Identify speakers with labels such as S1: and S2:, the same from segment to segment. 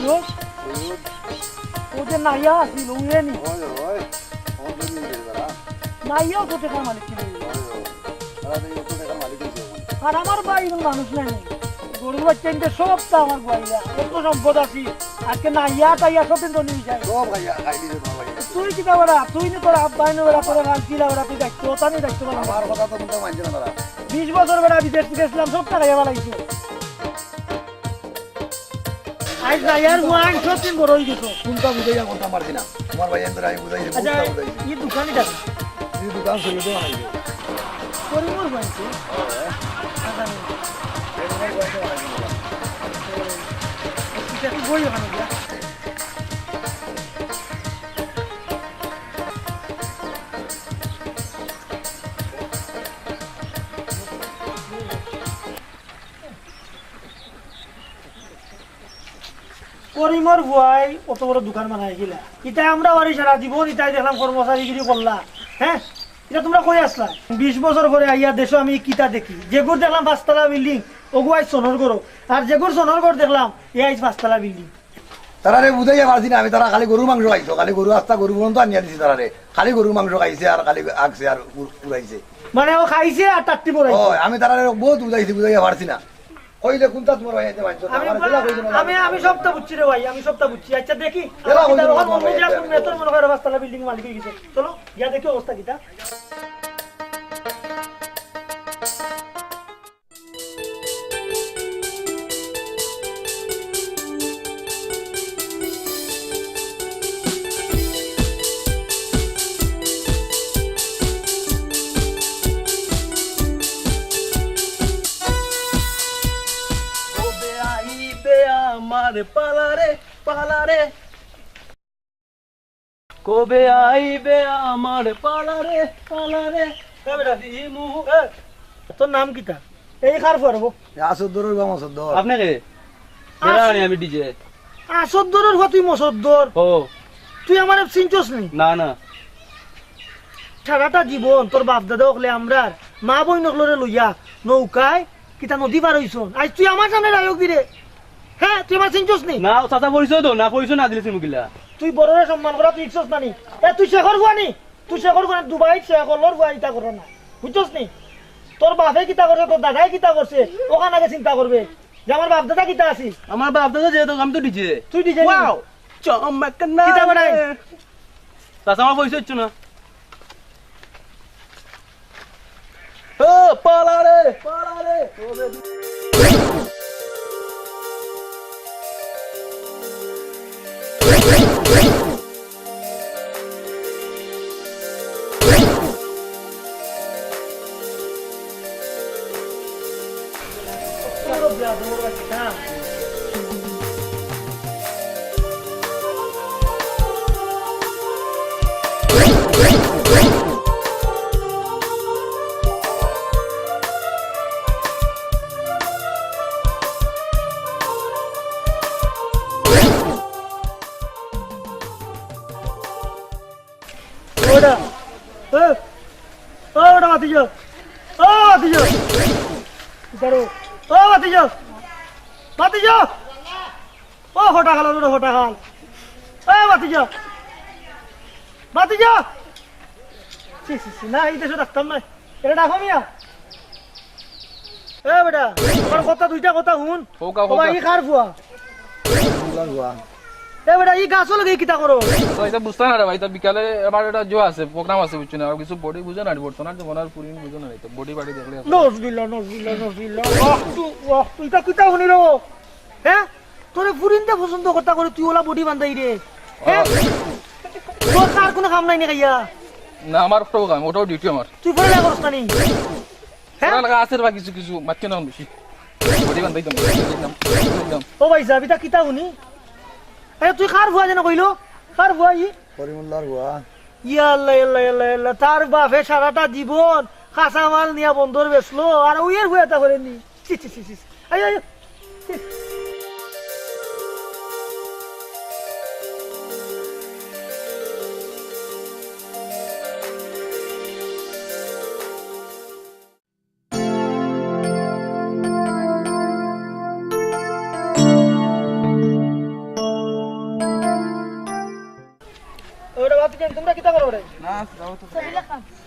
S1: বুঝছস ও যে নাইয়া আসিল উয়ে নি নাইয়াও তো টাকার মালিক ছিল আর আমার ভাই মানুষ নাই গরু বাচ্চা সব তো আমার ভাইয়া কত সম্পদ আছি আজকে নাইয়া টাইয়া সব দিন তো নিয়ে যায় তুই কি বেড়া তুই নি তোর আব্বাই নি বেড়া তোর রান্তিলা বেড়া তুই দেখতো তা নি দেখতো আমার কথা তো কিন্তু মানছে না তারা 20 বছর বেড়া বিদেশ গেছিলাম সব টাকা যাওয়া লাগছে আজ নাইয়ার ওয়ান সত্যি বড় হয়ে গেছে
S2: কোনটা বুঝাইয়া কথা পারছি না আমার ভাই এন্দ্র আমি বুঝাইছি
S1: আচ্ছা এই দোকানই ডাক
S2: এই দোকান চলে তো আইবে
S1: পরিমর হইছে এটা কি বই ওখানে যা পরিমর ভয় অত বড় দোকান বানাই গেলা এটা আমরা বাড়ি সারা জীবন এটাই দেখলাম কর্মচারীগিরি করলা হ্যাঁ এটা তোমরা কই আসলা 20 বছর পরে আইয়া দেশো আমি কিতা দেখি যেগুর দেখলাম 5 তলা বিল্ডিং ওগু আইজ সোনর করো আর যেগুর সোনর ঘর দেখলাম এই আইজ 5 তলা বিল্ডিং
S2: তারারে বুঝাইয়া পারছি না আমি তারা খালি গরুর মাংস খাইছো খালি গরু আস্তা গরু পর্যন্ত আনিয়া দিছি তারারে খালি গরুর মাংস খাইছে আর খালি আগছে আর উড়াইছে
S1: মানে ও খাইছে আর টাট্টি পড়াইছে
S2: আমি তারারে বহুত বুঝাইয়া পারছি না কইলে কোনটা তোমার ভাই এতে মানছো
S1: আমি সবটা বুঝছি রে ভাই আমি সবটা বুঝছি আচ্ছা দেখি তোর মনে হয় 5 তলা বিল্ডিং মালিক হয়ে গেছে চলো গিয়া দেখি অবস্থা কিটা
S3: আমার পালারে পালারে কবে আইবে আমার পালারে পালারে
S1: তোর নাম কিটা এই খার পারবো
S2: আসদরের বা মসদর
S3: আপনাকে বেড়ানি আমি ডিজে
S1: আসদরের হো তুই মসদ্দর
S3: ও
S1: তুই আমার চিনছস নি
S3: না না
S1: সারাটা জীবন তোর বাপ দাদা হলে আমরা মা বই নকলরে লইয়া নৌকায় কিতা নদী পার হইছন আজ তুই আমার সামনে রায়ক দিরে হ্যাঁ তুই আমার চিনছস নি
S3: না চাচা পরিচয় তো না পরিচয় না দিলেছি মুগিলা
S1: তুই বড়রে সম্মান করা তুই ইচ্ছস নানি এ তুই শেখর গুয়ানি তুই শেখর গুয়ানি দুবাই শেখরর গুয়া ইটা করো না বুঝছস নি তোর বাপে কিতা করছে তোর দাদাই কিতা করছে ওখানে আগে চিন্তা করবে যে আমার বাপ দাদা কিতা আছি
S3: আমার বাপ দাদা যেহেতু আমি তো ডিজে
S1: তুই ডিজে
S3: ওয়াও চমকনা
S1: কিতা বানাই
S3: চাচা আমার পরিচয় হচ্ছে না ও পালারে পালারে
S1: ওটা ওটা মাতিজো ও মাতিজো ইতারো ও মাতিজো মাতিজো ও হোটা খাল ওটা হোটা খাল ও মাতিজো মাতিজো সি সি সি না এই দেশে ডাক্তার নাই এটা ডাকো মিয়া এ বেটা আমার কথা দুইটা কথা শুন ও ভাই কার ফুয়া এ বেটা এই গাছ লগে কিটা করো
S4: তো এটা বুঝতে না রে ভাই তো বিকালে আমার একটা জো আছে প্রোগ্রাম আছে বুঝছো না আর কিছু বডি বুঝো না বর্তমান আর মনার পুরিন বুঝো না তো বডি বাড়ি দেখলে
S1: নজবিল্লাহ নজবিল্লাহ নজবিল্লাহ ওয়াহ তুই তা কিটা শুনি রে হ্যাঁ তোরে ফুরিনতে পছন্দ করতা করে তুই ওলা বডি বান্ধাই রে হ্যাঁ তোর কার কোনো কাম নাই না গাইয়া
S4: না আমার প্রোগ্রাম ওটাও ডিউটি আমার
S1: তুই পড়ে লাগছ না নি হ্যাঁ
S4: লাগা আছে বা কিছু কিছু মাতকে না বেশি বডি বান্ধাই দাম
S1: ও ভাই যাবি তা কিটা শুনি এ তুই কার ভুয়া যেন কইলো কার ভুয়া ই
S2: পরিমুল্লার হুয়া
S1: ইয়া আল্লাহ আল্লাহ আল্লাহ আল্লাহ তার বাপে সারাটা জীবন কাঁচা মাল নিয়া বন্দর বেচলো আর ওইয়ের ভুয়া তা করেনি ছি ছি ছি ছি আয় আয় বাচ্চা তোমরা কিতা করো রে
S4: না যাও তো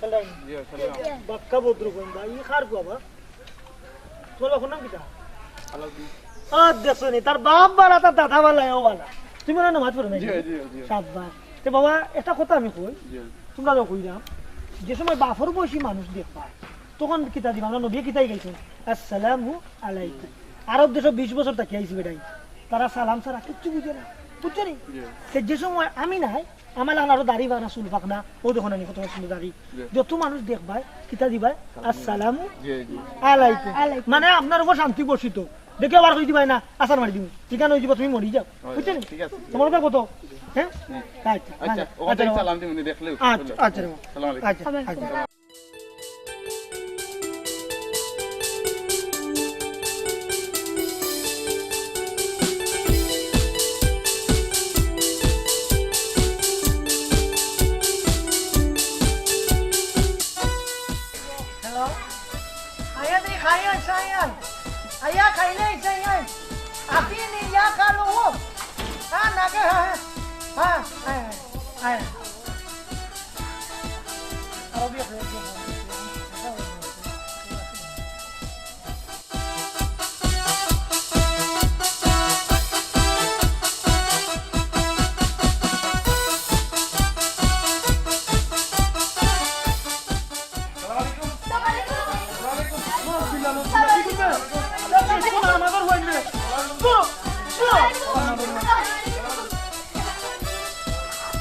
S1: চলাই
S4: জি চলো
S1: বাক্কা বদ্র কইন্দা ই খার কো বাবা তোমার বাবার নাম কিতা
S4: আলাউদ্দিন
S1: দেখছনি তার বাপ বালা তার দাদা বালা ও বালা তুমি না নামাজ পড়ো না
S4: জি জি জি
S1: সাতবার তে বাবা একটা কথা আমি কই
S4: জি
S1: তোমরা যা কইরাম যে সময় বাফর বয়সী মানুষ দেখবা তখন কিতা দিবা আমরা নবী কিতাই গাইছেন আসসালামু আলাইকুম আরব দেশ 20 বছর তাকে আইছি বেটাই তারা সালাম ছাড়া কিচ্ছু বুঝে না বুঝছো নি যে সময় আমি নাই আমার আরো দাড়ি বানা চুল পাক না ও দেখো না কত সুন্দর দাড়ি যত মানুষ দেখবা কিতা দিবা আসসালামু আলাইকুম মানে আপনার উপর শান্তি বর্ষিত দেখে আবার কই দিবাই না আসার মারি দিব ঠিকানা হয়ে যাব তুমি মরি যাও বুঝছো নি
S4: ঠিক আছে
S1: তোমার কথা কত হ্যাঁ আচ্ছা
S4: আচ্ছা ওখানে সালাম দিমুনি দেখলে
S1: আচ্ছা আচ্ছা
S4: সালাম আলাইকুম
S1: আচ্ছা আচ্ছা Hello. Ayan ni kaya sayan. Aya kaile sayan. Api ni ya kalu. Ha naga ha. Ha. Ay. Arabiya kaya.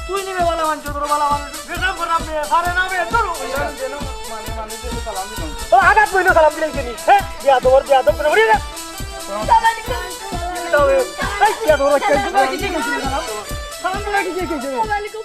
S1: তুই নিবে বলা মানছো তোর বলা মানুষ বেশম করে আপনি সারে নামে তোর
S4: মানে সালাম দিলাম
S1: ও আগাত বইলো সালাম দিলাই কেনি হ্যাঁ দিয়া তোর দিয়া তো বড়ি না তবে এই দিয়া তোর কি সালাম দিলাই কি কি সালাম দিলাই কি কি